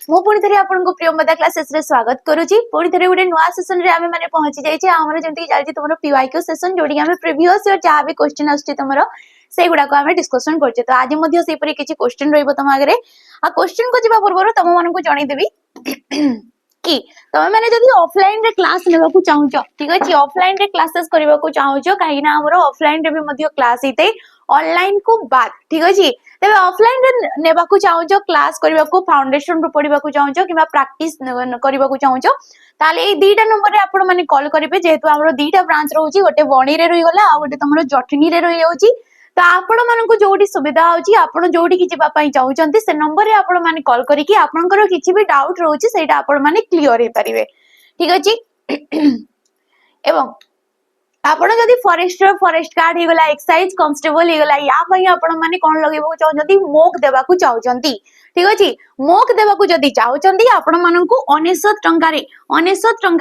मु पुणी थे आपको प्रियंवदा क्लासेस रे स्वागत करुच्ची। पुणी थे गोटे नुआ सेसन रे आमे माने पहुंची जाइए। आमर जमती चलती तुम पीवाईक्यू सेसन जोड़ी आमे प्रीवियस ईयर जहाँ भी क्वेश्चन आछी तुमर से गुड़ाक आमे डिस्कशन करछे। तो आज मध्य से परि किछि क्वेश्चन रहइबो तुम आगे। आ क्वेश्चन को जिबा पूर्व तुम मानकु जणाई देबी कि तमे माने जदी ऑफलाइन रे क्लास लेबाकू चाहूचो, ठीक अछि, ऑफलाइन रे क्लासेस करबाकू चाहूचो काहे ना हमरो ऑफलाइन रे भी मध्य क्लास हेते ऑनलाइन को बाद, ठीक अछि। तबे ऑफलाइन रे नेबाकू चाहूचो क्लास करबाकू फाउंडेशन रो पढिबाकू चाहूचो किबा प्रैक्टिस करबाकू चाहूचो ताले ए दीटा नंबर रे आपण माने कॉल करिवे। जेहेतु हमरो दीटा ब्रांच रहउची, गोटे बणी रे रहि गला आ गोटे तमरो जटनी रे रहि जाउची। तो आपण मानकु जोडी सुविधा होची आपण जोडी की जिबा पई चाहूचंती से नंबर रे आपण माने कॉल करिकि आपनकर किछि भी डाउट रहउची सेटा आपण माने क्लियर हे परिवे, ठीक अछि। एवं आपण जदी फॉरेस्टर फॉरेस्ट गार्ड हे गला, एक्साइज कांस्टेबल हे गला, या पई आपण माने कोन लगेबो चाहउचंती मोक देबाकू चाहउचंती, ठीक अछि। मोक देबाकू जदी चाहउचंती आपण मानकु 99 टंका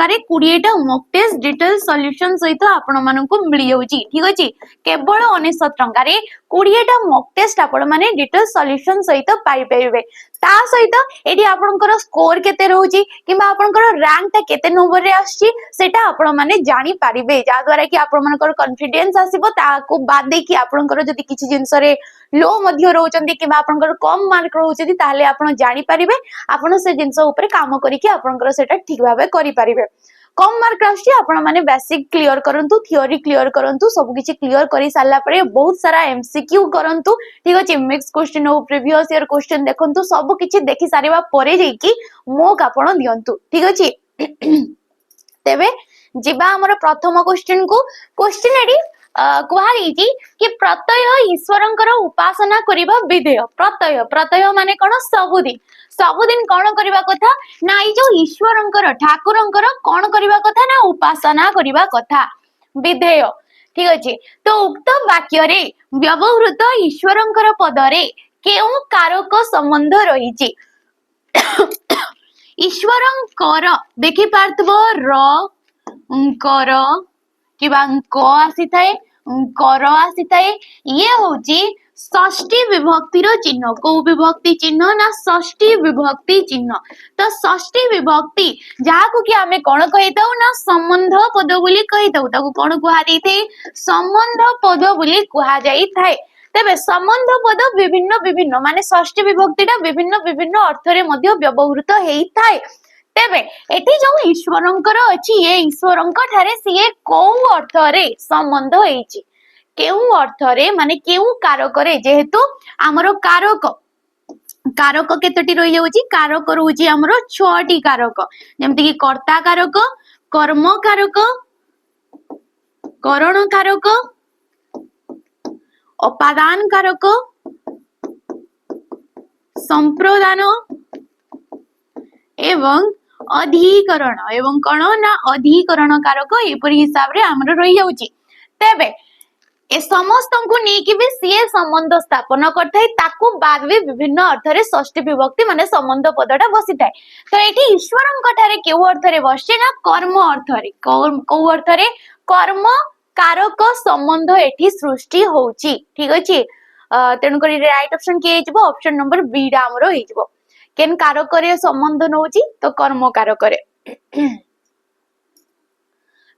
रे 20 टा मॉक टेस्ट डिटेल सॉल्यूशन सहित आपण मानकु मिली जाउची, ठीक अछि। केवल 99 टंका रे 20 टा मॉक टेस्ट आपण माने डिटेल सॉल्यूशन सहित पाई परिबे। ता सहित एडी आपनकर स्कोर केते रहउची किबा आपनकर रैंक ता केते नंबर रे आछि सेटा आपण माने जानि पारिबे, जा द्वारा कि आपण मानकर कॉन्फिडेंस आसीबो। ताको बाद दे कि आपनकर जदी किछि जिंस रे लो मध्य रहउचंती किबा आपनकर कम मार्क रहउचंती ताले आपण जानि पारिबे। आपण से जिंस ऊपर काम करिकि आपनकर सेटा ठीक भाबे करि पारिबे। कम मार्क आछि आपण माने बेसिक क्लियर करंतु, थ्योरी क्लियर करंतु, सब किछि क्लियर करि सारला परे बहुत सारा एमसीक्यू करंतु, ठीक अछि। मिक्स क्वेश्चन हो, प्रीवियस ईयर क्वेश्चन देखंतु, सब किछि देखि सारिबा परे जेई कि मोक आपण दियंतु, ठीक अछि। तेबे जिबा हमर प्रथम क्वेश्चन को। क्वेश्चन एडी कुहाई कि प्रत्यय ईश्वरंकर उपासना करिबा विधेय। प्रत्यय प्रत्यय माने कोन? सबुदिन कोन करिबा कथा ना ई जो ईश्वरंकर ठाकुरंकर कोन करिबा कथा ना उपासना करिबा कथा, विधेय, ठीक अछि। तो उक्त वाक्य रे व्यवहृत ईश्वरंकर पदरे केउ कारक संबंध रहिछि? ईश्वरंकर देखि पारतबो र कर किबा क आसी थाए, कर आसी थाए। ये होची षष्ठी विभक्तिर चिन्ह। को विभक्ति चिन्ह ना षष्ठी विभक्ति चिन्ह। तो षष्ठी विभक्ति जाहाकू कि आमे कोन कहिताउ ना संबंध पद बोली कहिताउ, ताकू कोन कुहा जाई थाए? संबंध पद बोली कुहा जाई थाए। तबे संबंध पद विभिन्न विभिन्न माने षष्ठी विभक्तिटा विभिन्न विभिन्न अर्थ रे मध्य व्यवहृत हेई थाए। तेबे एठी जो ईश्वरंकर अछि, ये ईश्वरंक ठारे सिए को अर्थ रे संबंध हेइछि? केउ अर्थ रे माने केउ कारक रे? जेहेतु हमरो कारक कारक केतोटी रहि जाउछि? कारक रहउछि हमरो 6टी कारक, जेमति कि कर्ता कारक, कर्म कारक, करण कारक, उपादान कारक, संप्रदान एवं अधिकरण एवं कोन ना अधिकरण कारक एपरि हिसाब रे हमर रहि जाउछि। तेबे ए समस्त को नै कि भी सीए संबंध स्थापन करथाय, ताकू बाद भी विभिन्न अर्थ रे षष्ठी विभक्ति माने संबंध पदटा बसिथाय। तो एठी ईश्वरंक ठारे केउ अर्थ रे बसছে ना कर्म अर्थ रे। को अर्थ रे? कर्म कारक संबंध एठी सृष्टि होउछि, ठीक अछि। तेनु करी राइट ऑप्शन के हेजबो? ऑप्शन नंबर बी डा हमरो हेजबो। केन कारक रे संबंध नउछि? तो कर्म कारक रे।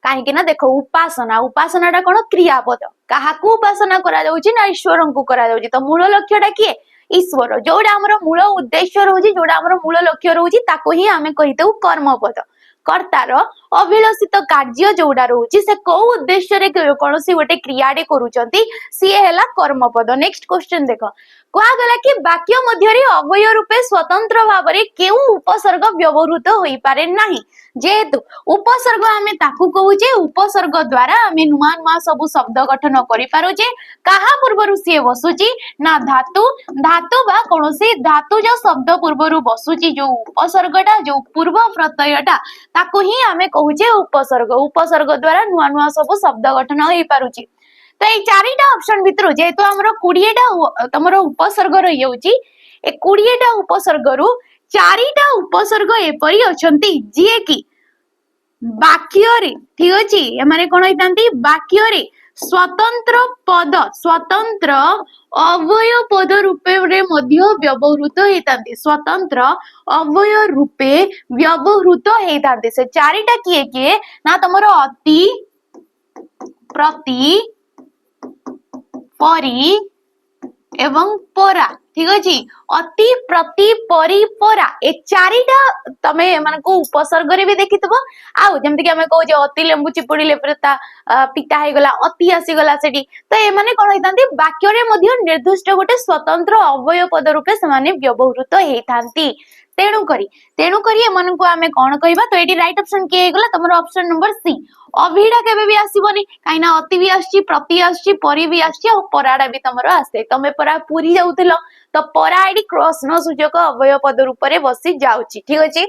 काहे कि ना देखो उपासना, उपासनाटा कोन? क्रियापद। काहाकू उपासना करा जाउछि ना ईश्वरंकु करा जाउछि। तो मूल लक्ष्यटा किए? ईश्वर। जोडा हमरो मूल उद्देश्य रहउछि, जोडा हमरो मूल लक्ष्य रहउछि, ताको ही आमे कहितौ कर्मपद। कर्तार अभिलषित कार्य जोडा रहउछि से को उद्देश्य रे कोनोसी गोटे क्रियाडे करूचंती, सिए हेला कर्मपद। नेक्स्ट क्वेश्चन देखो। कहा गला कि वाक्य मध्य रे अवयव रूपे स्वतंत्र भाबरे केउ उपसर्ग व्यवहृत होई पारे नाही। जेहेतु उपसर्ग आमे ताकू कहूचे, उपसर्ग द्वारा आमे नुआ नुआ सब शब्द गठन करि पारुचे। काहा पूर्वरु सिए बसुची ना धातु, धातु बा कोनोसी धातु जो शब्द पूर्वरु बसुची, जो उपसर्गटा जो पूर्व प्रत्ययटा ताकू ही आमे कहूचे उपसर्ग। उपसर्ग द्वारा नुआ नुआ सब शब्द गठन होई पारुची। तो ये चारिटा ऑप्शन भितर जेहेतु हमरो 20टा तमरो उपसर्ग रहि जाउची, ए 20टा उपसर्ग रु 4टा उपसर्ग एपरि अछंती जे कि वाक्य रे, ठीक अछि। ए माने कोन होइतांती? वाक्य रे स्वतंत्र अव्यय पद रूपे रे मध्य व्यवहृत हेतांती स्वतंत्र अव्यय रूपे व्यवहृत हेतांती से चारिटा किए किए ना तमरो अति प्रति परी एवं परा ठीक अछि अति प्रति परि परा ए चारिटा तमे मानको उपसर्ग रे भी देखितबो आ जेमति कि हमें कहू जे अति लेंबु चिपुड़ीले प्रता पिता हे गला अति आसी गला सेठी तो ए माने कोन हेतांती वाक्य रे मध्य निर्दिष्ट गोटे स्वतंत्र अव्यय पद रूपे समाने व्यवहृत हेतांती तेणु करी एमानकु आमे कोन कहबा तो एटी राइट ऑप्शन के हे गला तमरो ऑप्शन नंबर सी अभिड़ा केबे भी आसीबनी काइना अति भी आसी प्रति आसी परि भी आसी और पराडा भी तमरो आसे तमे परा पूरी जाउथिलो तो परा एटी क्रॉसन सूचक अव्यय पद रूप रे बसी जाउची ठीक अछि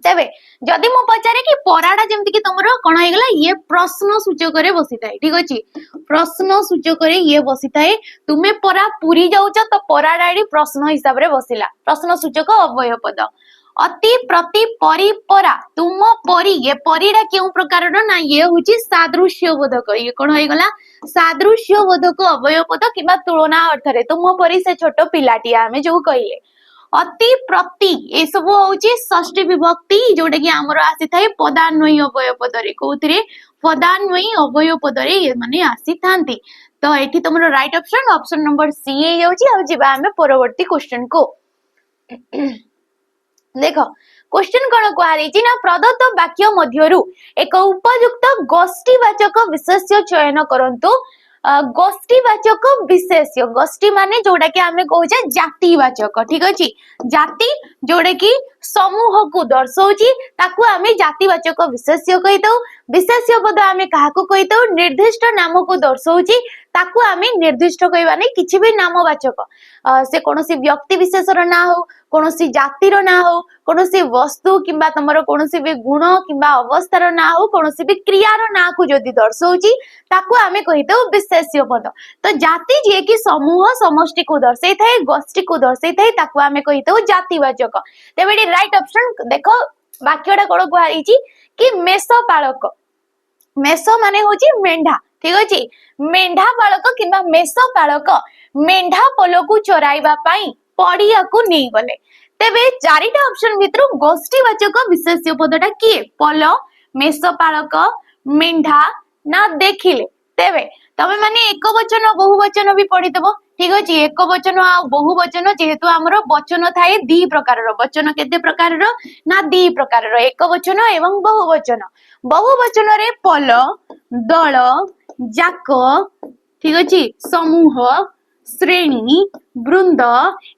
तेबे जदि मो पचारे कि पराडा जेमति कि तमरो कोन हे गला ये प्रश्न सूचक रे बसी थाए ठीक अछि प्रश्न सूचक रे ये बसी थाए तुमे परा पूरी जाउछ तो पराडा एटी प्रश्न हिसाब रे बसिला प्रश्न सूचक अव्यय पद अति प्रति परि परा तुम परि ये परिडा केउ प्रकार रो ना ये होची सादृश्य बोधक ये कोन होई गला सादृश्य बोधक अव्यय पद किबा तुलना अर्थ रे तुम परि से छोटो पिलाटी आमे जो कहिले अति प्रति ए सब होची षष्ठी विभक्ति जोटा कि हमर आसी थाए पदान्वयी अव्यय पद रे कोउतरे पदान्वयी अव्यय पद रे ये माने आसी थांती तो एठी तमरो right option option number C ए जाउची आ जिबा हमें परवर्ती क्वेश्चन को देख क्वेश्चन कौन कहुई ना प्रदत्त वाक्य मध्यरु एक उपयुक्त गोष्ठीवाचक विशेष्य चयन करंतु गोष्ठीवाचक विशेष्य गोष्ठी माने जोड़ा कि आमे कहूचे जातिवाचक ठीक अछि जाति जोड़ा कि समूह को दर्शाउची ताकू आमे जातिवाचक विशेष्य कहितौ विशेष्य पद आमे काहाको कहितौ निर्दिष्ट नाम को दर्शाउची ताकू आमे निर्दिष्ट कहबा नै किछि भी नामवाचक से कोनोसी व्यक्ति विशेषर ना हो कोनोसी जातिर ना हो कोनोसी वस्तु किंबा तमरो कोनोसी भी गुण किंबा अवस्थार ना हो कोनोसी भी क्रियार ना को जदि दर्शाउची ताकू आमे कहितौ विशेष्य पद तो जाति जे कि समूह समष्टि को दर्शाई थाए गोष्ठी को दर्शाई थाए ताकू आमे कहितौ जातिवाचक तेबेडी राइट ऑप्शन देखो वाक्यटा कोन कहैछि कि मेषपालक मेष माने होची मेंढा ठीक अछि मेंढा पालक किंबा मेषपालक मेंढा पलकु चराइबा पई पड़िया को नहीं गले तेबे चारिटा ऑप्शन भितरु गोष्ठीवाचक विशेष्य पदटा किए पल मेषपालक मेंढा ना देखिले तेबे तमे माने एक वचन बहुवचन भी पढ़ी देबो ठीक अछि एक वचन आ बहुवचन जेहेतु हमरो वचन थाए दी प्रकार रो वचन केते प्रकार रो ना दी प्रकार रो एक वचन एवं बहुवचन रे पल दल जाक ठीक अछि समूह श्रेणी वृंद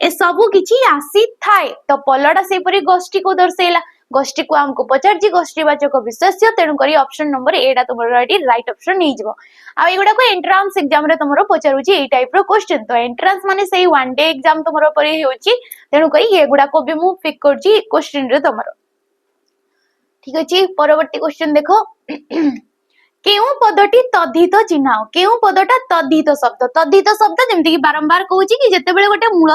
ए सबु किछि आसी थाए तो पलटा से परी गोष्ठी को दर्शाइला गोष्ठी को हमको पचार गोष्ठीवाचक विशेष्य तेणु करी ऑप्शन नंबर एटा तुमरो राइट ऑप्शन नहीं जबो आ एगुडा को एंट्रांस एग्जाम रे तुमरो पचारुची ए टाइप रो क्वेश्चन तो एंट्रांस माने सेही वन डे एग्जाम तुमरो परी होची तेणु करी एगुडा को भी मु पिक करची क्वेश्चन रे तुमरो ठीक अछि परवर्ती क्वेश्चन देखो केउ पदटी तद्धित चिन्ह केउ पदटा तद्धित शब्द जेमति कि बारंबार कहूची कि जते बेले गोटे मूल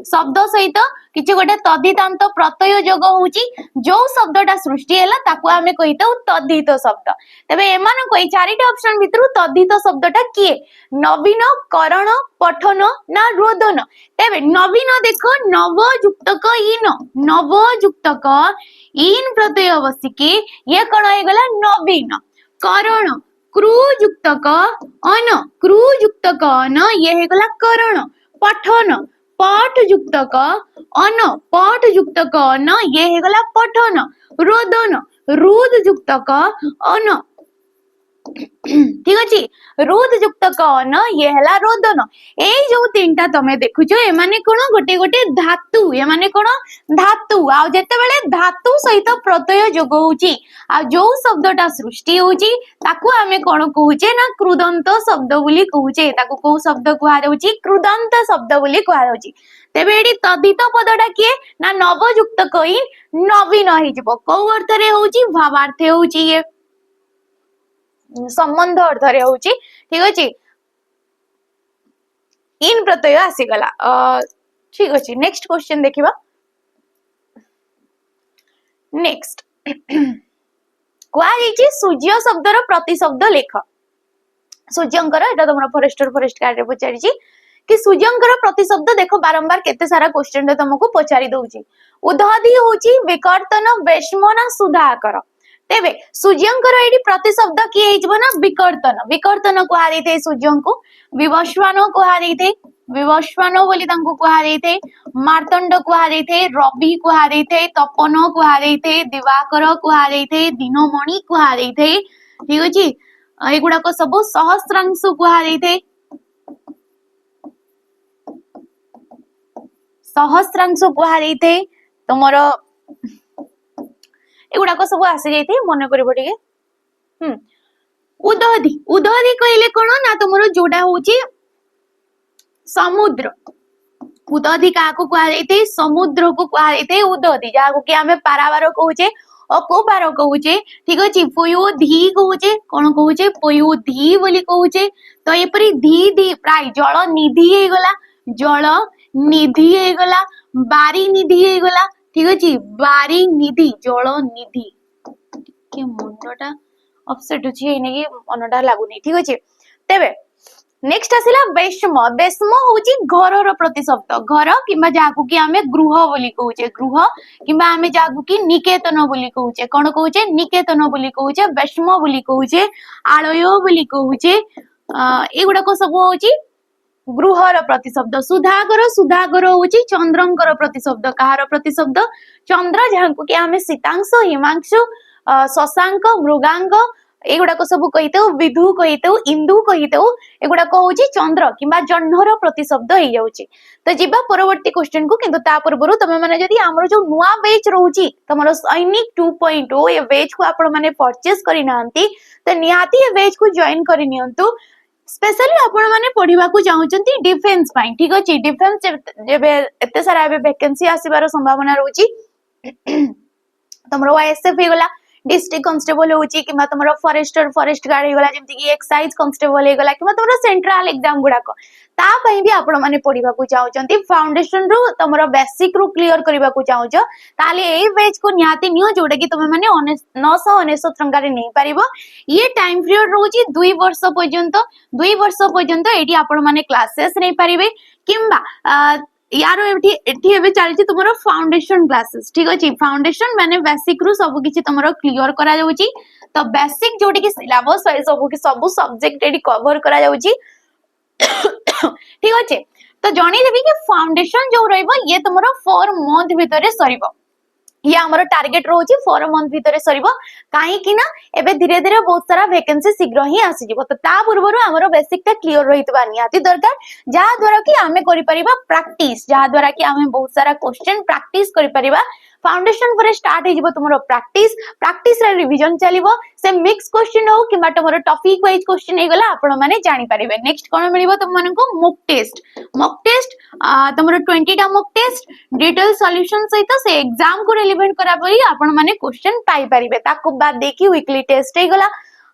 शब्द सहित किछि गोटे तद्धितांत प्रत्यय जोग होउची जो शब्दटा सृष्टि हैला ताकू हमें कहितौ तद्धित शब्द तबे एमान कोइ चारिटा ऑप्शन भितरु तद्धित शब्दटा किए नवीन करण पठन ना रोदन तबे नवीन देखो नव युक्तक इन प्रत्यय बसिके ये कोन हे गला नवीन करण क्रू युक्तक अन ये हे गला करण पठन पाठ युक्तक अन ये हे गला पठन रोदन रुद युक्तक अन ठीक अछि रुद युक्तक अन ये हला रोदन ए जो तीनटा तमे देखुछो ए माने कोन गोटे गोटे धातु ए माने कोन धातु आ जते बेले धातु सहित प्रत्यय जोग होउची आ जो शब्दटा सृष्टि होउची ताकू हमें कोन कहूचे ना कृदंत शब्द बोली कहूचे ताकू को शब्द कुहा जाउची कृदंत शब्द बोली कुहा जाउची तेबे एडी तद्धित पदटा किए ना नवयुक्त कहि नवीन हि जबो को अर्थ रे होउची भावार्थ होउची ये संबंध अर्थ रे होउची ठीक अछि इन प्रत्यय आसी गला ठीक अछि नेक्स्ट क्वेश्चन देखिबा नेक्स्ट କୁହାଯାଇଛି ସୂର୍ଯ୍ୟ ଶବ୍ଦର ପ୍ରତିଶବ୍ଦ ଲେଖ। ସୂର୍ଯ୍ୟଙ୍କର ଏଟା ତମର ଫରେଷ୍ଟ ଗାର୍ଡରେ ପଚାରିଛି कि सूर्यंकर प्रतिशब्द देख बारंबार केते सारा क्वेश्चन रे तुमको पचारि दउची। उदधि होची विकर्तन वेश्मना सुधाकर। तेबे सूर्यंकर एडी प्रतिशब्द की हेजबो ना विकर्तन। विकर्तन को हारि थे सूर्यंको विवस्वान को हारि थे विवस्वान बोली तांको को हारि थे मार्तंड को हारि थे रवि को हारि थे तपन को हारि थे दिवाकर को हारि थे दिनमणि को हारि थे। ठीक अछि एगुडा को सब सहस्रांशु को हारि थे सहस्रांश कुहारी थे तुमर एगुड़ाक सब आसी जाइए मन कर उदधि उदधि कहले कौन ना तुमर जोड़ा हूँ समुद्र उदधि क्या कहुए समुद्र को कहुए उदधि जहाँ कि आम पारावार कहुचे अकोपार कहुचे। ठीक अच्छे पयोधि कहुचे कौन कहुचे पयोधि बोली कहुचे। तो एपरी धी धी प्राय जल निधि हो गला जल निधि हो गला बारी निधि हो गला। ठीक अच्छे बारी निधि जल निधि के मुंडटा अपसेट अछि एने मनटा लागुनी। ठीक अच्छे तेबे नेक्स्ट आसिला वेश्म। वेश्म होची घरर प्रतिशब्द घर किंबा जाकु कि आमे गृह बोली कहूचे गृह किंबा आमे जाकु कि निकेतन बोली कहूचे कोन कहूचे निकेतन बोली कहूचे वेश्म बोली कहूचे आलय बोली कहूचे एगुडा को सब होची गृहर प्रतिशब्द। सुधाकर सुधाकर होची चंद्रंकर प्रतिशब्द कहार प्रतिशब्द चंद्र जहाँकु कि आमे शीतांश हिमांशु शशांक मृगांक एगुड़ाक सब कही विधु कही इंदु कही एगुड़ाक हूँ चंद्र किंबा जह्नर प्रतिशब्द हो जाऊँगी। तो जीवा परवर्ती क्वेश्चन को किंतु ता पूर्व तुम मैंने जदि आमर जो नुआ बैच रोची तुम सैनिक 2.0 ये बैच को आपण मैंने परचेस करना तो निहाती ये बैच को जॉइन करनियंतु स्पेशली आपण मैंने पढ़ा चाहते डिफेन्स। ठीक अच्छे डिफेन्स एत सारा वैकेंसी आसबार संभावना रोची तुम ओएसएफ हो गला डिस्ट्रिक्ट कांस्टेबल होची किंबा तुमरो फॉरेस्ट गार्ड हो गला जेमति कि एक्साइज कांस्टेबल हो गला किंबा तुमरो सेंट्रल एग्जाम गुडाको ता पई भी आपण माने पढिबा को चाहउचंती फाउंडेशन रु तुमरो बेसिक रु क्लियर करबा को चाहउच ताले एई बैच को निहाती नियो जोडा कि तुम माने 999 टंका रे नै पारिबो। ये टाइम पीरियड रोची 2 वर्ष पर्यंत एठी आपण माने क्लासेस नै पारिबे किंबा यार एठी एबे चलछि तुमरो फाउंडेशन क्लासेस। ठीक अछि फाउंडेशन माने बेसिक रु सब किछि तुमरो क्लियर करा जाउछि। तो बेसिक जोडी कि सिलेबस सब सब्जेक्ट एठी कवर करा जाउछि। ठीक अछि तो जणी देबी कि फाउंडेशन जो रहइबो ये तुमरो 4 मंथ भितरे सरिबो ये आमर टार्गेट रोची 4 मंथ भितर सरिबो कहीं ना एबे धीरे धीरे बहुत सारा वैकेंसी शीघ्र ही आसी जिवो। तो ता पूर्वरु हमरो बेसिक टा क्लियर रहितबा निहाती दरकार जहा द्वारा कि आमे करि परिबा प्रैक्टिस जहा द्वारा कि आमे बहुत सारा क्वेश्चन प्रैक्टिस करि परिबा। फाउंडेशन पर स्टार्ट हे जिवो तुमरो प्रैक्टिस रे रिवीजन चलिबो से मिक्स क्वेश्चन हो किबा तुमरो टॉपिक वाइज क्वेश्चन हे गला आपण माने जानि परिबे। नेक्स्ट कोन मिलिबो तुम मानको मॉक टेस्ट तुमरो 20 टा मॉक टेस्ट डिटेल सॉल्यूशन सहित से एग्जाम को रिलेवेंट करा परी आपण माने क्वेश्चन पाई परिबे। ताको बाद देखि वीकली टेस्ट हे गला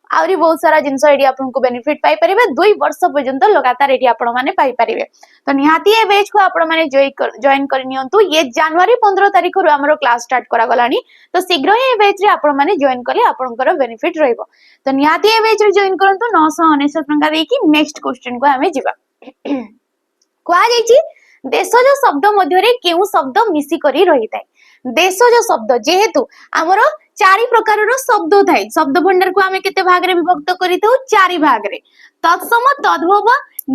आउरी बहुत सारा जिंस एडी आपन को बेनिफिट पाई परिबे 2 वर्ष पर्यंत लगातार एडी आपण माने पाई परिबे। तो निहाती ए बैच को आपण माने जॉइन करनियंतु ये जनवरी 15 तारिख रु हमरो क्लास स्टार्ट करा गलानी तो शीघ्र ही ए बैच रे आपण माने जॉइन करले आपनकर बेनिफिट रहइबो। तो निहाती ए बैच रे जॉइन करंतु 999 टंका देकी नेक्स्ट क्वेश्चन को हमें जिबा। कोआ जाईची देशज शब्द मध्यरे केउ शब्द मिसी करी रही थाए। देशज शब्द जेहेतु हमर 4 प्रकार शब्द थाए शब्द भंडार को आमे केते भाग रे विभक्त करी थाउ 4 भाग रे तत्सम तद्भव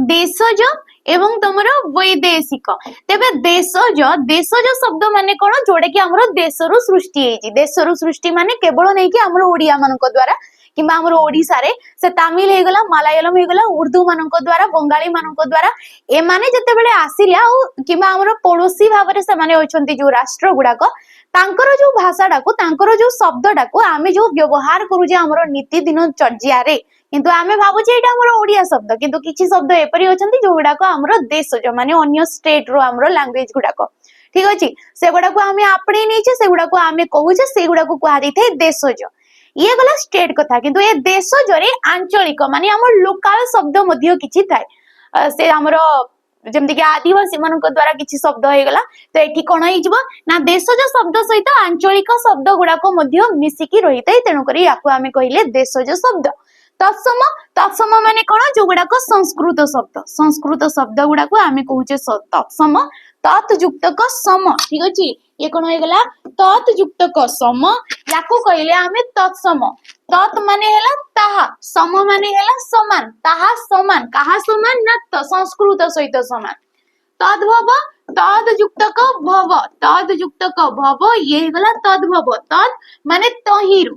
देशज एवं तमरो वैदेशिक। तेबे देशज शब्द माने कोन जोडे कि हमरो देशरु सृष्टि हेची देशरु सृष्टि माने केवल नै कि हमरो ओडिया मानक द्वारा किंबा हमरो ओडिसा रे से तमिल हे गला मलयालम हे गला उर्दू मानक द्वारा बंगाली मानक द्वारा ए माने जते बेले आसिला किंबा हमरो पड़ोसी भाबरे से माने होचंती जो राष्ट्र गुडाको तांकर जो भाषा डाको तांकर जो शब्द डाको आमे जो व्यवहार करू जे हमरो नीति दिन चर्या रे किंतु आमे भाबु जे एटा हमरो ओडिया शब्द किंतु किछि शब्द एपरि होचंती जो गुडाको हमरो देशज माने अन्य स्टेट रो हमरो लैंग्वेज गुडाको। ठीक अछि से गुडाको आमे आपणे नै छे से गुडाको आमे कहू छे से गुडाको कुआ दै थे देशज ये गला स्टेट कथा किंतु ये देशज रे आंचलिक माने हमर लोकल शब्द मध्य किछि थाए से हमरो जमती कि आदिवासी मान द्वारा किसी शब्द हो गला तो एठी कोन हो ना देशज शब्द सहित आंचलिक शब्द गुड़ाक मिसिकी रही है तेणुक आमे कहले देशज शब्द तत्सम तत्सम माने कौन जो गुड़ाक संस्कृत शब्द गुड़ाक आमे कहूचे तत्सम तत्युक्तक सम ठीक अच्छे ये कौन हो गला तत्युक्तक सम या कहले आमे तत्सम तत् माने हैला ताहा सम माने हैला समान ताहा समान कहा समान ना संस्कृत सहित समान तद्भव तद्युक्तक भव ये गला तद्भव तद माने तहिरु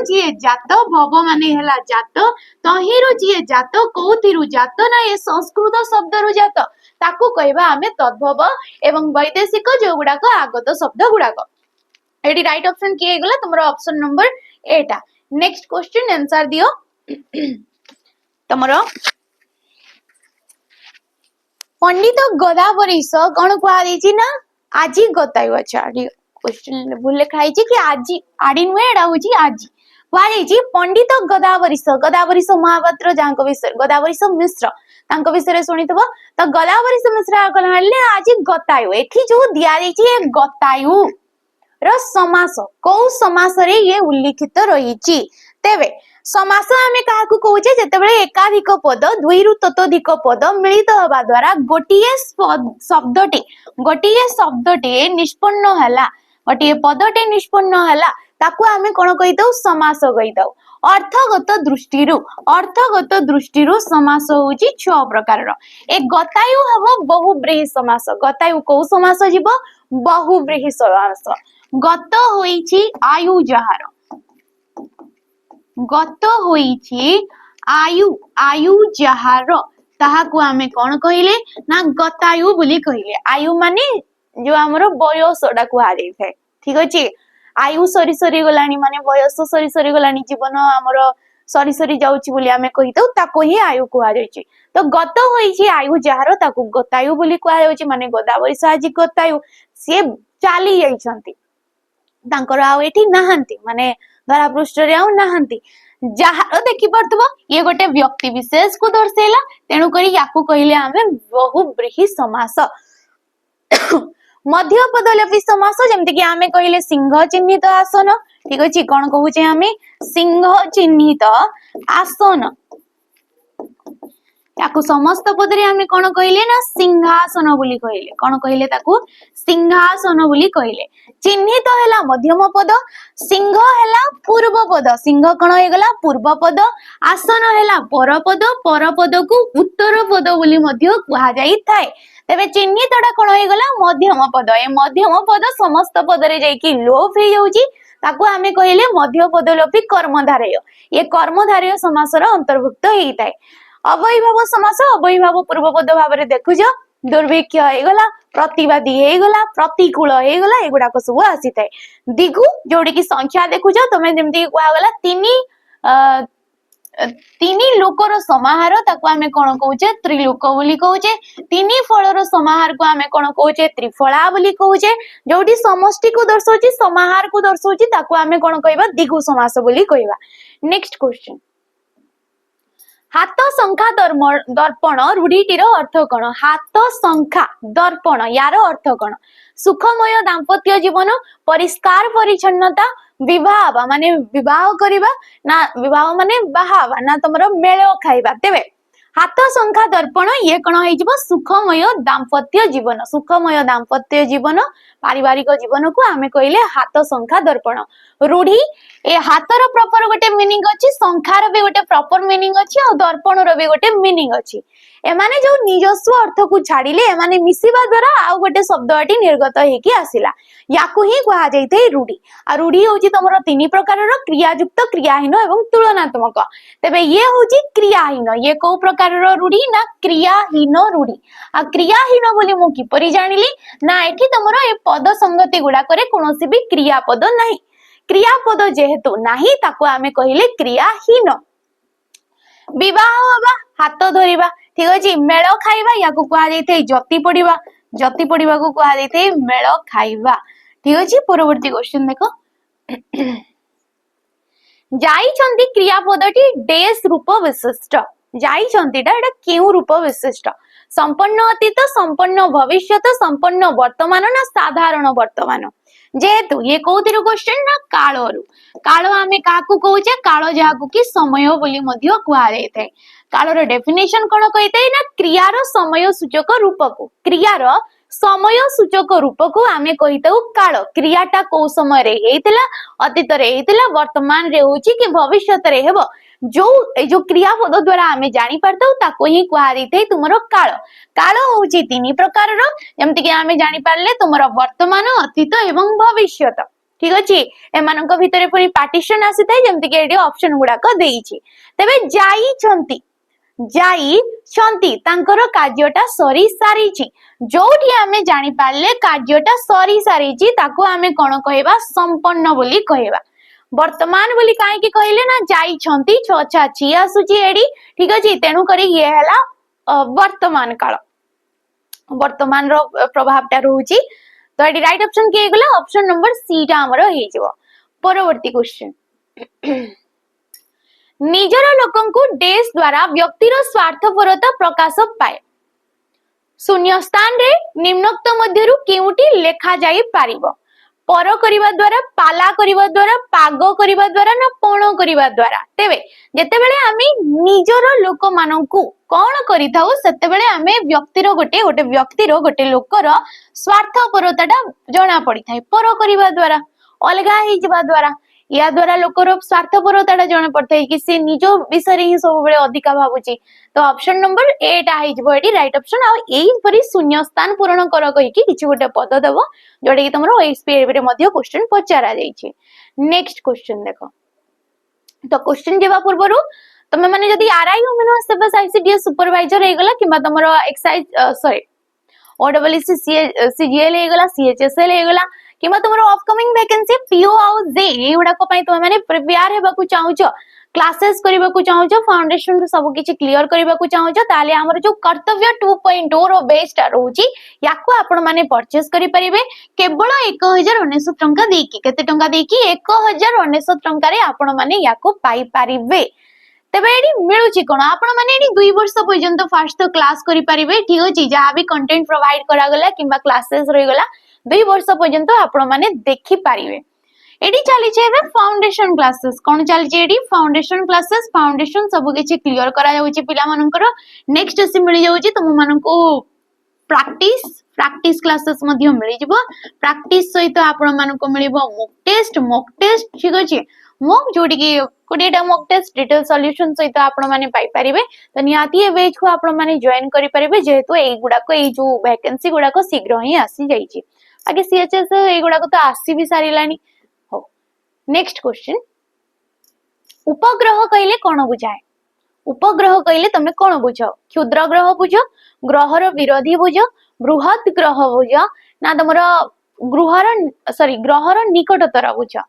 जीए जात भव माने हैला जात तहिरु जीए जात कोथिरु जात ना ये संस्कृत शब्द रु जात ताकू कहबा आमे तद्भव एवं वैदेशिक जो गुड़ाक आगत शब्द गुड़ाक एटी राइट ऑप्शन किए गला तुमरो option number 8 next question answer दियो तुमरो पंडित गोदावरीश कौन कह ना आज गतायु अच्छा क्वेश्चन भूल लिखाई कि आज आड़ी नुहे एडा हूँ आज कह पंडित गोदावरीश महापात्र जहाँ विषय गोदावरीश मिश्र विषय शुणी तो गोदावरीश मिश्र कहले आज गतायु एठी जो दिया गतायु समास कौ समास रे ये उल्लिखित रही तेबे समास आमे काहाकू कहूचे जेतेबेले एकाधिक पद दुईरु ततोधिक पद मिलित होबा द्वारा गोटिए शब्दटे निष्पन्न हला गोटिए पदटे निष्पन्न हला ताकू आमे कोन कहितौ समास कहितौ अर्थगत दृष्टिरु समास होउची 6 प्रकार रो ए गतायु हबो बहुब्रीहि समास गतायु को समास जीवो बहुब्रीहि समास गत होईची आयु जहार गत होईची आयु जहार ताहाकू आमे कोन कहिले ना गतायु बोली कहिले आयु माने जो हमरो बयसडा को आ जाई थाए ठीक अछि आयु सरी सरी गलानी माने बयस सरी सरी गलानी जीवन हमरो सरी सरी जाउची बोली आमे कहितौ ताको ही आयु को आ जाईची तो गत होईची आयु जहार ताकू गतायु बोली को आ जाउची माने गोदावरी साजी गतायु से चाली जाईछंती तांकर आउ एठी नाहंती माने धरा पृष्ठ रे आउ नाहंती जहार देखि परतबो ये गोटे व्यक्ति विशेष को दर्शेला तेनु करी याकू कहिले आमे बहुब्रीहि समास मध्य पदलोपी समास जेमति कि आमे कहिले सिंह चिन्हित आसन ठीक अछि कोन कहूचे आमे सिंह चिन्हित आसन ताकू समस्त पद रे आमे कोन कहिले ना सिंहासन बोली कहिले कोन कहिले ताकू सिंहासन बोली कहिले चिन्हित हैला मध्यम पद सिंह हैला पूर्व पद सिंह कोन होय गला पूर्व पद आसन हैला पर पद को उत्तर पद बोली मध्य कहा जाई थाए तेबे चिन्हितडा कोन होय गला मध्यम पद ए मध्यम पद समस्त पद रे जाई कि लोप हे जाउची ताकू आमे कहिले मध्य पदलोपी कर्मधारय ये कर्मधारय समास रो अंतर्भुक्त हेई थाए अवयभाव समास अवयभाव पूर्व पद भाव रे देखुज दुर्भिक्ष हेगला प्रतिवादी हेगला प्रतिकूल हेगला एगुडाक सब आसी थाए दिगु जोडी की संख्या देखुज तमे जेमति कोआ गला तीनी लोकर समाहार ताकू आमे कोन कहूचे त्रिलोक बोली कहूचे तीनी फळर समाहार को आमे कोन कहूचे त्रिफला बोली कहूचे जोडी समष्टि को दर्शाउची समाहार को दर्शाउची ताकू आमे कोन कहबा दिगु समास बोली कहबा नेक्स्ट क्वेश्चन हाथ संख्या दर्पण रूढ़ीटीर अर्थ कौन हाथ संख्या दर्पण यार अर्थ कौन सुखमय दाम्पत्य जीवन परिष्कार परिच्छन्नता विवाह माने विवाह करिबा ना विवाह माने बाहावा ना तमरो मेल खाइबा तेबे हाथ संख्या दर्पण ये कौन हो सुखमय दाम्पत्य जीवन पारिवारिक जीवन को आमे कहले हाथ संख्या दर्पण रूढ़ी ए हाथर प्रॉपर गोटे मीनिंग अछि संख्यार भी गोटे प्रॉपर मीनिंग अछि और दर्पण रो भी गोटे मीनिंग अछि एमाने जो निजस्व अर्थ को छाडिले एमाने मिसिबा द्वारा आ गोटे शब्दटी निर्गत हेकी आसिला याकू ही कहा जाइते रूढ़ी आ रूढ़ी होची तमरो तीन प्रकार रो क्रियायुक्त क्रियाहीन एवं तुलनात्मक तबे ये होची क्रियाहीन ये को प्रकार रो रूढ़ी ना क्रियाहीन रूढ़ी आ क्रियाहीन बोली मु किपरि जानिली ना एठी तमरो ए पद संगति गुडा करे कोनोसी भी क्रियापद नाही क्रियापद जेहेतु नाही ताको आमे कहिले क्रियाहीन विवाह होबा हाथ धरिबा ठीक अछि मेल खाइबा याकू कहा जाइते जति पडिबा को कहा जाइते मेल खाइबा ठीक अछि परवर्ती क्वेश्चन देखो जाई छंती क्रियापदटी डेस रूप विशिष्ट जाइछंती टा एटा केउ रूप विशिष्ट संपन्न अतीत संपन्न भविष्यत संपन्न वर्तमान ना साधारण वर्तमान जेहेतु ये कोथिरो क्वेश्चन ना काळरू काळ आमे काकू कहूचे काळ जाहाकू कि समय बोली मध्य कुहा जाय थाए काळर डेफिनेशन कोन कहितै ना क्रियार समय सूचक रूप को क्रियार समय सूचक रूप को आमे कहितौ काळ क्रियाटा को समय रे हेतिला अतीत रे हेतिला वर्तमान रे होची कि भविष्यत रे हेबो जो क्रियापद द्वारा आमे जानी परतौ ताको ही कुहा जाय तुमरो काळ काळ होची तीन प्रकार रो जेमति कि आमे जानी पारले तुमरो वर्तमान अतीत एवं भविष्यत ठीक अछि एमानक भितरे पुरी पार्टीशन आसी थाए जेमति कि एडी ऑप्शन गुडा को देइछि तबे जाई छंती तांकर कार्यटा सरी सारीछि जोठी आमे जानी पारले कार्यटा सरी सारीछि ताको आमे कोन कहबा संपन्न बोली कहबा वर्तमान बोली काहे कि कहले ना जाई छंती छछा छि आसुची एडी ठीक अछि तेनु करी ये हला वर्तमान काल वर्तमान रो प्रभावटा रहउची तो एडी राइट ऑप्शन के गेला ऑप्शन नंबर सी टा हमरो हे जेबो परवर्ती क्वेश्चन निजर लोकंकु डेस द्वारा व्यक्तिर स्वार्थपरता प्रकाश पाए शून्य स्थान रे निम्नोक्त मध्यरु केउटी लेखा जाई पारिबो पर करिवा द्वारा पाला करिवा द्वारा पाग करिवा द्वारा ना पण करिवा द्वारा तेबे जेते बेले आमी निजर लोक माननकु कोन करिथाउ सेते बेले आमे व्यक्तिर गोटे लोकर स्वार्थपरताटा जणा पड़ी थाए पर करिवा द्वारा अलगा ही जिबा द्वारा या द्वारा लोकर स्वार्थपरताटा जणा पड़थाय कि से निजो विषय रे ही सब बेले अधिका भाबुची तो ऑप्शन नंबर ए टा हे जिवो एटी राइट ऑप्शन आ एई परी शून्य स्थान पूर्ण कर कहि कि किछि गोटे पद देबो जोडे कि तमरो एसपीए रे मध्ये क्वेश्चन पचारा जाईछि नेक्स्ट क्वेश्चन देखो तो क्वेश्चन जेबा पूर्वरु तमे माने जदी RI human service ICDS supervisor हे गला किबा तमरो एक्साइज सॉरी ओडब्ल्यूसी सीजीएल हे गला सीएचएसएल हे गला किबा तमरो अपकमिंग वैकेंसी पीओ आउ जे एउडा को पई तमे माने प्रिपेयर हेबा को चाहूचो क्लासेस करबा को चाहूचो फाउंडेशन रो सब किछि क्लियर करबा को चाहूचो ताले हमर जो कर्तव्य 2.0 रो बेस्टा रहउची याको आपण माने परचेस करि परिबे केवल 1019 टंका देकी केते टंका देकी 1019 टंका रे आपण माने याको पाई परिबे तबे एडी मिलुची कोन आपण माने एडी 2 वर्ष पर्यंत फास्ट तो क्लास करि परिबे ठीक अछि जहा भी कंटेंट प्रोवाइड करा गला किबा क्लासेस रहि गला 2 वर्ष पर्यंत आपण माने देखि परिबे एडी चली छेबे फाउंडेशन क्लासेस कोन चली छे एडी फाउंडेशन क्लासेस फाउंडेशन सब किछि क्लियर करा जाउची पिला मानकर नेक्स्ट से मिल जाउची तुम मानको प्रैक्टिस क्लासेस मध्ये मिल जिवो प्रैक्टिस सहित आपण मानको मिलिबो मॉक टेस्ट ठीक अछि मॉक जोडी के कोडीटा मॉक टेस्ट डिटेल सॉल्यूशन सहित आपण माने पाई परिबे तो नियाती ए बेच को आपण माने जॉइन करि परिबे जेहेतु एई गुडा को एई जो वैकेंसी गुडा को शीघ्र ही आसी जाईची आगे सीएचएस एई गुडा को तो आसी भी सारिलानी हो नेक्स्ट क्वेश्चन उपग्रह कहले कोन बुझाए उपग्रह कहले तमे कोन बुझो क्षुद्र ग्रह बुझो ग्रहर विरोधी बुझो बृहत ग्रह बुझो ना तमरो ग्रहर निकटतर बुझो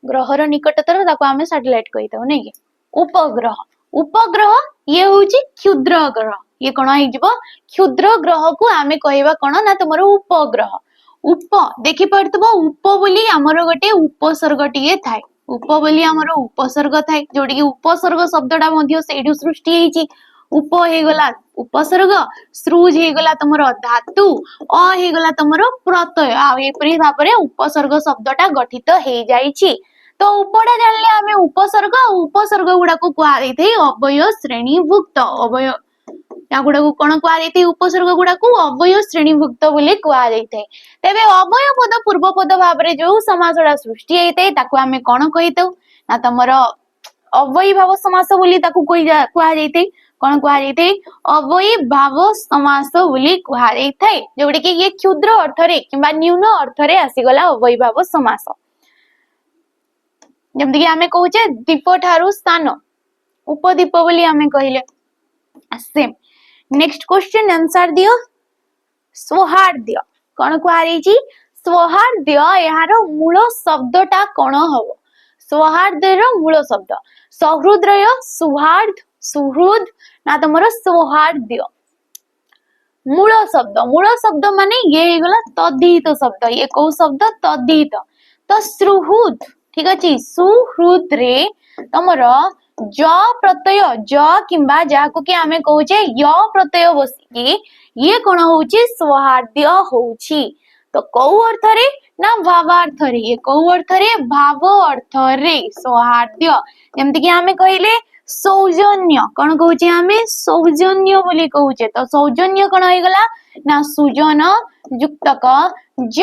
ग्रहर निकटतर ताको आमे सैटेलाइट कहितौ नै कि उपग्रह ये होची क्षुद्र ग्रह ये कोन हे जिवो क्षुद्र ग्रह को आमे कहबा कोन ना तमरो उपग्रह उप देखि पड़तबो उप बोली हमरो गोटे उपसर्ग टिए थाए उप बोली हमरो उपसर्ग थाए जोडी कि उपसर्ग शब्दटा मध्ये सेडु सृष्टि हेची उप हे गला उपसर्ग सृज हे गला तमरो धातु अ हे गला तमरो प्रत्यय आ एपरी भाबरे उपसर्ग शब्दटा गठित हे जाईची तो उपडा जानले हमें उपसर्ग गुडा को कुआ देथै अवयव श्रेणीभुक्त अवयव या गुडा को कोन कुआ देथै उपसर्ग गुडा को अवयव श्रेणीभुक्त बोली कुआ देथै तबे अवयव पद पूर्व पद भाबरे जो समासडा सृष्टि हेतै ताको हमें कोन कहितौ ना तमरो अवयव भाव समास बोली ताको कुआ देथै कोन कुआ देथै अवयव भाव समास बोली कुआ देथै जोडी कि ये क्षुद्र अर्थ रे किबा न्यून अर्थ रे आसी गला अवयव भाव समास जमदि हमें कहूचे दीप ठारू स्थान उपदीप बोली हमें कहिले सेम नेक्स्ट क्वेश्चन आंसर दियो सौहार्द्य कोन कुआरीची सौहार्द्य यार मूल शब्दटा कोन हबो सौहार्द्यर मूल शब्द सौहृदय सुहृद ना तमरो सौहार्द्य मूल शब्द माने ये गला तद्धित शब्द ये को शब्द तद्धित तो सुहृद ठीक अछि सुहृद रे तमरो ज प्रत्यय ज किंबा जाको कि आमे कहूचे य प्रत्यय बसिकी ये कौन होउची सौहार्द्य होउची तो कौ अर्थ रे ना भावार्थ रे ये कौ अर्थ रे भाव अर्थ रे सौहार्द्य जेमति कि आमे कहिले सौजन्य कौन कहूचे आमे सौजन्य बोली कहूचे तो सौजन्य कौन हो गला ना सुजन युक्तक ज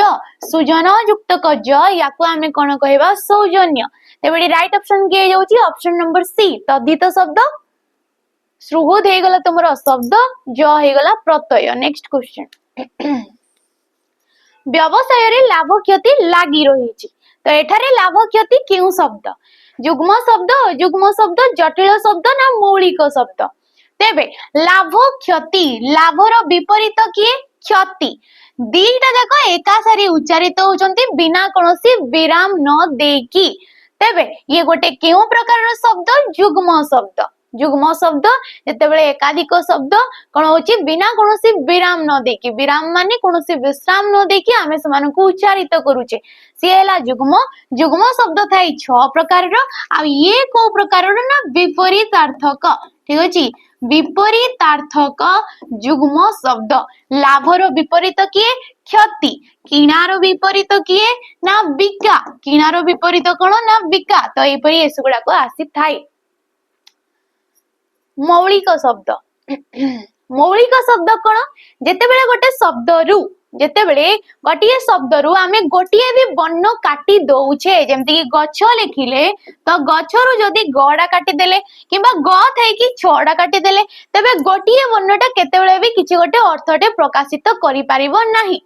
सुजन युक्तक ज याको आमे कौन कहबा सौजन्य तेबडी राइट ऑप्शन के जाउची ऑप्शन नंबर सी तद्धित शब्द सुहृद हे गला तुमरो शब्द ज हे गला प्रत्यय नेक्स्ट क्वेश्चन व्यवसाय रे लाभ क्षति लागी रही तो एठारे लाभ क्षति क्यों शब्द जुग्म शब्द जटिल शब्द ना मौलिक शब्द तेबे लाभ क्षति लाभर विपरीत किए क्षति दीटा जाक एका सारी उच्चारित होचंती बिना कोनोसी विराम न देकी तेबे ये गोटे केउ प्रकार शब्द जुग्म शब्द जेतेबेले एकाधिक शब्द कोन होची बिना कोनोसी विराम न देकी विराम माने कोनोसी विश्राम न देकी आमे समान को उच्चारित करूचे सिएला जुग्म शब्द थाई 6 प्रकार रो आ ये को प्रकार रो ना विपरीतार्थक ठीक अछि विपरीतार्थक जुग्म शब्द लाभर विपरीत किए क्षति किणार विपरीत किए ना बिका किणार विपरीत कोन ना बिका तो एपरी एसुगुडा को आसी थाई मौलिक शब्द कौन जेतेबेले गोटे शब्दरू आमे गोटिए भी वर्ण काटी दउछे जेमति कि गछ लिखिले तो गछरू जदी गडा काटी देले किबा ग थाई कि छडा काटी देले तबे गोटिए वर्णटा केतेबेले भी किछि गोटे अर्थटे प्रकाशित करि परिबो नाही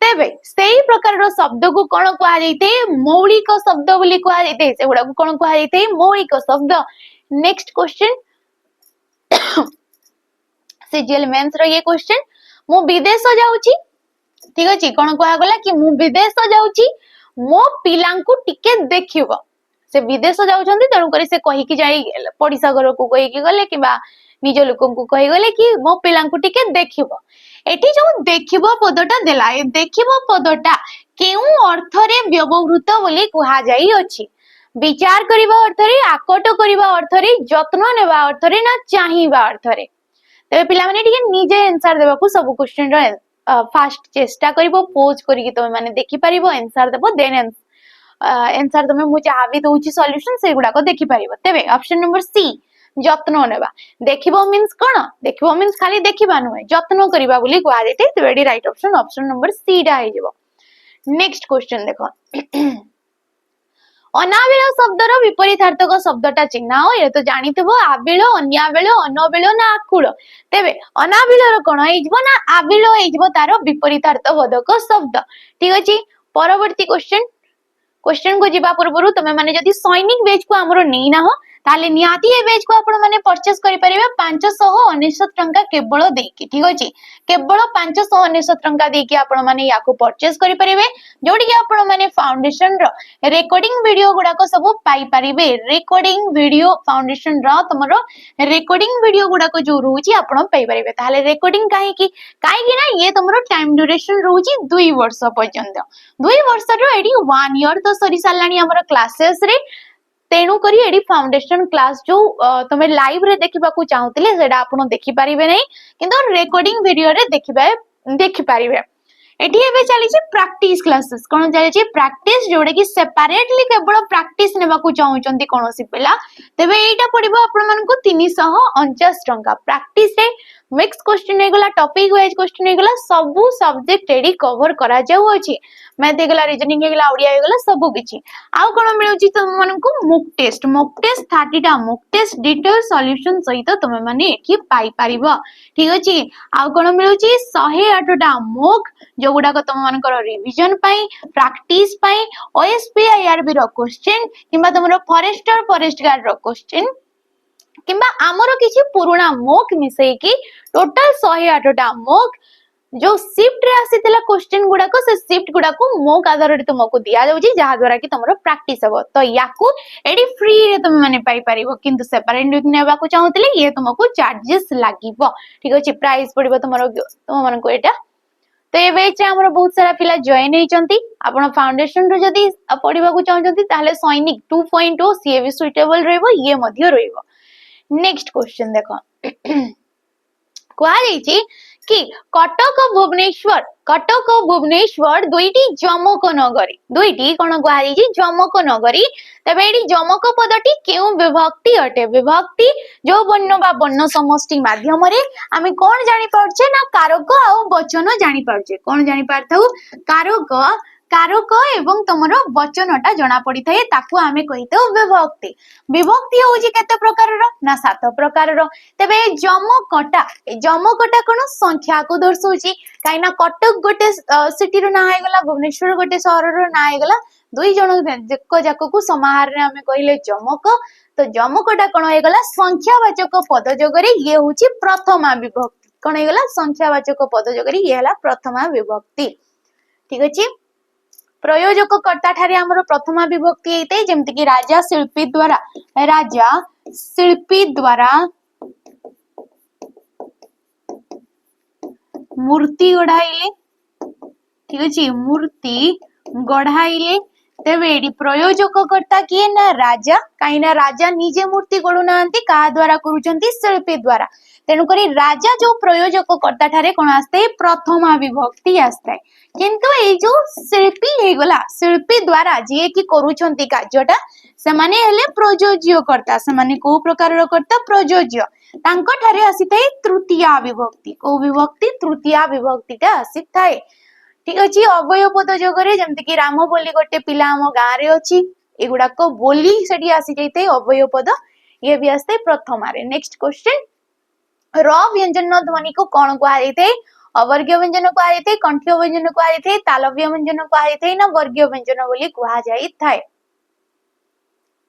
तेबे सेही प्रकार रो शब्द को कोन कुआ जैते मौलिक शब्द बोली कुआ जैते सेगुडा को कोन कुआ जैते मौलिक शब्द नेक्स्ट क्वेश्चन सीजीएल मेंस रो ये क्वेश्चन मु विदेश जाउची ठीक अछि कोन कहया गला कि मु विदेश जाउची मो पिलांकु टिके देखिबो से विदेश जाउछंती तणु करी से कहि कि जाई पडिसा घर को कहि कि गले किबा निज लोकन को कहि गले कि मो पिलांकु टिके देखिबो एठी जो देखिबो पदटा देला ए देखिबो पदटा केउ अर्थ रे व्यवहृत बोली कुहा जाई अछि विचार करिबा अर्थ रे आकट करिबा अर्थ रे यत्न नेबा अर्थ रे ना चाहिबा अर्थ रे तबे पिला माने ठीक निजे आंसर देबा को सब क्वेश्चन रो फास्ट चेष्टा करिवो पोज करिकि तमे माने देखि परिवो आंसर देबो देन आंसर तमे मु जहा भी दोउची सॉल्यूशन से गुडा को देखि परिवो तबे ऑप्शन नंबर सी यत्न नेबा देखिबो मींस कोन देखिबो मींस खाली देखिबा नुहे यत्न करिबा बोली कुआ जेते तबे राइट ऑप्शन नंबर सी डा हे जेबो नेक्स्ट क्वेश्चन देखो अनाबिल शब्दर विपरीतार्थक शब्दटा चिन्हाओ ये तो जानिथिबो आबिल अन्याबिल अनबिल ना आकुल तेबे अनाबिलर कोन हेजबो ना आबिल हेजबो तार विपरीतार्थ बोधक शब्द ठीक अछि परवर्ती क्वेश्चन को जिबा पूर्व तमे माने जदी सैनिक बेच को हमरो नै ना हो ताले नियाती ए बेच को आपण माने परचेस करि परिबे 599 टंका केवल देकी ठीक अछि केवल 599 टंका देकी आपण माने याको परचेस करि परिबे जोडी कि आपण माने फाउंडेशन रो रेकॉर्डिंग वीडियो गुडा को सब पाई परिबे रेकॉर्डिंग वीडियो फाउंडेशन रो तमरो रेकॉर्डिंग वीडियो गुडा को जो रहउची आपण पाई परिबे ताले रेकॉर्डिंग काहे कि ना ये तमरो टाइम ड्यूरेशन रहउची 2 वर्ष पर्यंत 2 वर्ष रो एडी 1 ईयर तो सरी सालानी हमर क्लासेस रे तेणु करी एडी फाउंडेशन क्लास जो तमे लाइव रे देखिबा को चाहूतिले सेडा आपण देखि परिबे नै किंतु रेकॉर्डिंग वीडियो रे देखि परिबे एठी एबे चली छी प्रैक्टिस क्लासेस कोन चली छी प्रैक्टिस जोडे कि सेपरेटली केवल प्रैक्टिस नेबा को चाहउचंती कोनोसी पिला तबे एटा पडिबो आपण मन को 349 टंका प्रैक्टिस रे मिक्स क्वेश्चन हे गला टॉपिक वाइज क्वेश्चन हे गला सब सब्जेक्ट एडी कवर करा जाउ अछि मैथ हे गला रीजनिंग हे गला ओडिया हे गला सब किछि आउ कोन मिलुची तुम मन को मॉक टेस्ट 30 टा मॉक टेस्ट डिटेल सॉल्यूशन सहित तुम माने एठी पाई परिबो ठीक अछि आउ कोन मिलुची 108 टा मॉक जो गुडा को तुम मन को रिवीजन पाई प्रैक्टिस पाई ओएसपी आईआरबी रो क्वेश्चन किबा तुमरो फॉरेस्ट गार्ड रो क्वेश्चन किंबा आमर किछि पुराना मॉक मिसई की टोटल 108 टा मॉक जो शिफ्ट रे आसीतिला क्वेश्चन गुडा को से शिफ्ट गुडा को मॉक आधार रे तुमको दिया जाउची जहा द्वारा कि तुमरो प्रैक्टिस हो तो याकू एडी फ्री रे तुम माने पाई परिबो किंतु सेपरेट नेबा को चाहूतिले ये तुमको चार्जेस लागिबो ठीक अछि प्राइस पडिबो तुम मन को एटा तो ए बैच रे हमर बहुत सारा पिला जॉइन हेचंती आपण फाउंडेशन रो जदी पढिबा को चाहउछंती ताले सैनिक 2.0 सीए भी सुइटेबल रहइबो ये मध्य रहइबो। नेक्स्ट क्वेश्चन देखो कुआ जाईची कि कटक और भुवनेश्वर दुईटी जमक नगरी दुईटी कोन कुआ जाईची जमक नगरी तबे एडी जमक पदटी केउ विभक्ति अटे विभक्ति जो वर्ण बा वर्ण समष्टि माध्यम रे आमे कोन जानि परछे ना कारक आ वचन जानि परछे कोन जानि पारथौ कारक एवं तमरो वचनटा जना पड़ी थाए ताकू आमे कहितो विभक्ति विभक्ति होउची केते प्रकार रो ना 7 प्रकार रो तबे जमकटा कोन संख्या को दर्शौची काइना कटक गोटे सिटी रो ना आइगला भुवनेश्वर गोटे शहर रो ना आइगला दुई जण जाक को समाहार रे आमे कहिले जमक तो जमकटा कोन आइगला संख्यावाचक पद जोगरे ये होउची प्रथमा विभक्ति कोन आइगला संख्यावाचक पद जोगरे ये हला प्रथमा विभक्ति ठीक अछि। प्रयोजक कर्ता ठारे हमरो प्रथमा विभक्ति हेते जेमति कि राजा शिल्पी द्वारा मूर्ति गढ़ाइले ठीक अछि मूर्ति गढ़ाइले तेबे एडी प्रयोजक कर्ता किए ना राजा काई ना राजा निजे मूर्ति गढ़ु नांती का द्वारा करूचंती शिल्पी द्वारा तेनु करी राजा जो प्रयोजक कर्ता ठारे कोन आस्ते प्रथमा विभक्ति आस्ते किंतु ए जो शिल्पी हेगला शिल्पी द्वारा जे की करूचंती कार्यटा से माने हेले प्रयोज्य कर्ता से माने को प्रकार रो कर्ता प्रयोज्य तांको ठारे आसीथाय तृतीया विभक्ति को विभक्ति तृतीया विभक्तिटा आसीथाय ठीक अछि। अवयव पद जोगरे जेमति कि राम बोली गोटे पिला हम गां रे अछि एगुडा को बोली सेठी आसी जैते अवयव पद ये भी आस्ते प्रथमा रे। नेक्स्ट क्वेश्चन र व्यंजन ध्वनि को कोन कुआ जैते अवर्गीय व्यंजन कुआ जैते कंठीय व्यंजन कुआ जैते तालव्य व्यंजन कुआ जैते ना वर्गीय व्यंजन बोली कुआ जाई थाए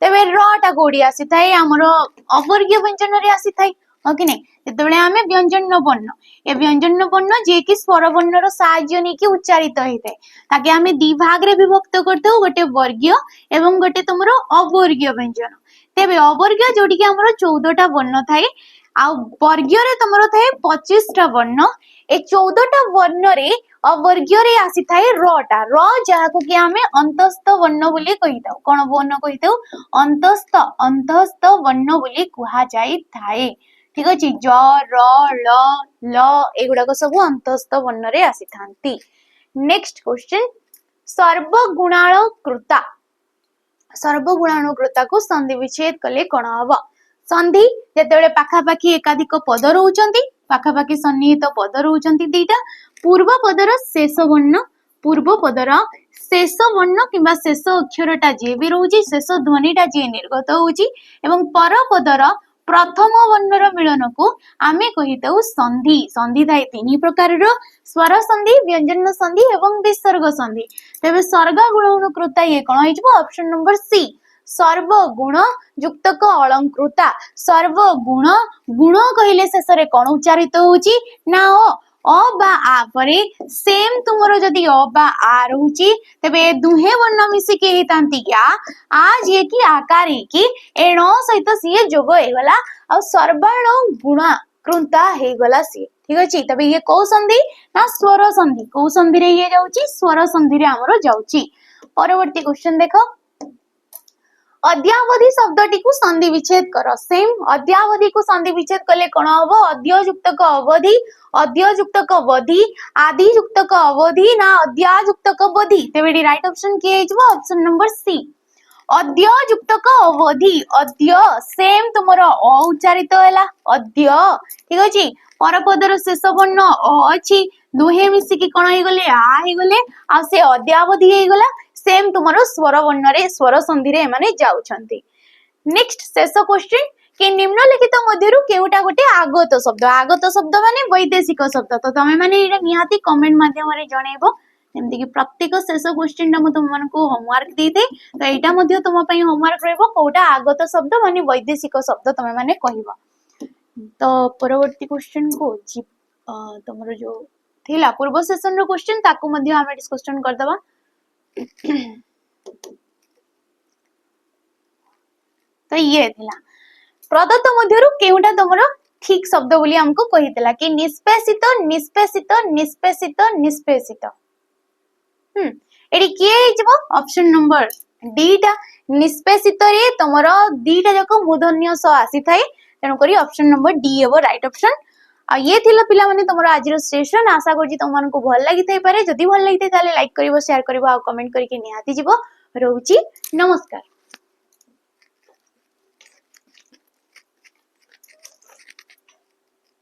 तबे रटा कोडी आसी थाए हमरो अवर्गीय व्यंजन रे आसी थाए ओके नै जेतेबेले आमे व्यंजन वर्ण ए व्यंजन वर्ण जे कि स्वर वर्ण रो सहाय्य नै कि उच्चारित होइते ताके आमे दि भाग रे विभक्त करथौ गोटे वर्गीय एवं गोटे तमरो अवर्गीय व्यंजन तेबे अवर्गीय जोडी कि हमरो 14 टा वर्ण थाए आ वर्गीय रे तमरो थाए 25 टा वर्ण ए 14 टा वर्ण रे अवर्गीय रे आसी थाए रटा र जहा को कि आमे अंतस्थ वर्ण बोली कहिताउ कोन वर्ण कहिताउ अंतस्थ वर्ण बोली कुहा जाई थाए ठीक अछि। ज र ल ल एगुडा को सब अंतस्थ वर्ण रे आसी थांती। नेक्स्ट क्वेश्चन सर्वगुणानुकृता को संधि विच्छेद कले कोन हबो संधि जेतेबेले पाखा पाखी एकाधिक पद रहउचंती पाखा पाखी सन्निहित पद रहउचंती दीटा पूर्व पदर शेष वर्ण किबा शेष अक्षरटा जे भी रहउची शेष ध्वनिटा जे निर्गत होउची एवं पर पदर प्रथम वर्णर मिलन को आमे कहिताउ संधि संधि थाए 3 प्रकार रो स्वर संधि व्यंजन संधि एवं विसर्ग संधि तबे सर्वगुणानुकृता ये कोन हिजबो ऑप्शन नंबर सी सर्वगुण युक्तक अलंकृता सर्वगुण गुण कहिले शेष रे कोन उच्चारित होउची ना अ बा आ परे सेम तुमरो जदी अ बा आ रहउची तबे दुहे वर्ण मिसी के हेतांती क्या आ जे की आकार की एण सहित सीए जोग हेगला आ सर्वण गुण कृंता हेगला सी ठीक अछि। तबे ये को संधि ना स्वर संधि को संधि रे ये जाउची स्वर संधि रे हमरो जाउची। परवर्ती क्वेश्चन देखो अद्यावधि शब्दटी को संधि विच्छेद करो सेम अद्यावधि को संधि विच्छेद कले कोन हबो अद्य युक्तक अवधि अद्य युक्तक अवधि आदि युक्तक अवधि ना अद्या युक्तक अवधि तेबेडी राइट ऑप्शन के हेजबो ऑप्शन नंबर सी अद्य युक्तक अवधि अद्य सेम तुमरो अ उच्चारित हैला अद्य ठीक अछि। परपदर शेष वर्ण अ अछि दुहे मिसी कि कोन हे गले आ हे गले आ से अद्यावधि हे गला सेम तुमरो स्वर वर्ण रे स्वर संधि रे माने जाउछंती। नेक्स्ट शेष क्वेश्चन कि निम्नलिखित मध्यरु केउटा गोटे आगत शब्द माने वैदेशिक शब्द तो तमे माने एटा निहाती कमेंट माध्यम रे जणैबो जेमति कि प्रत्येक शेष क्वेश्चन ना म तुम मानको होमवर्क देते तो एटा मध्ये तुम पई होमवर्क रहबो कोटा आगत शब्द माने वैदेशिक शब्द तमे माने कहिबो। तो परवर्ती क्वेश्चन को तमरो जो थिला पूर्व सेशन रो क्वेश्चन ताको मध्ये हम डिस्कशन कर दबा तो ये थिला प्रदत्त मध्यरु केउटा तमरो ठीक शब्द बोली हमको कहितला कि निष्पेषित निष्पेषित निष्पेषित निष्पेषित एडी किए हिजबो ऑप्शन नंबर डी टा निष्पेषित रे तमरो दीटा जको मूर्धन्य स आसी थाए तेणु करी ऑप्शन नंबर डी हेबो राइट ऑप्शन आ ये थिला पिला माने तमरो आजिरो सेशन आशा करछि तुम मानको भल लागि थाई पारे जदी भल लागि थाई ताले लाइक करिवो शेयर करिवो आ कमेंट करके निहाती जिवो रहउची नमस्कार।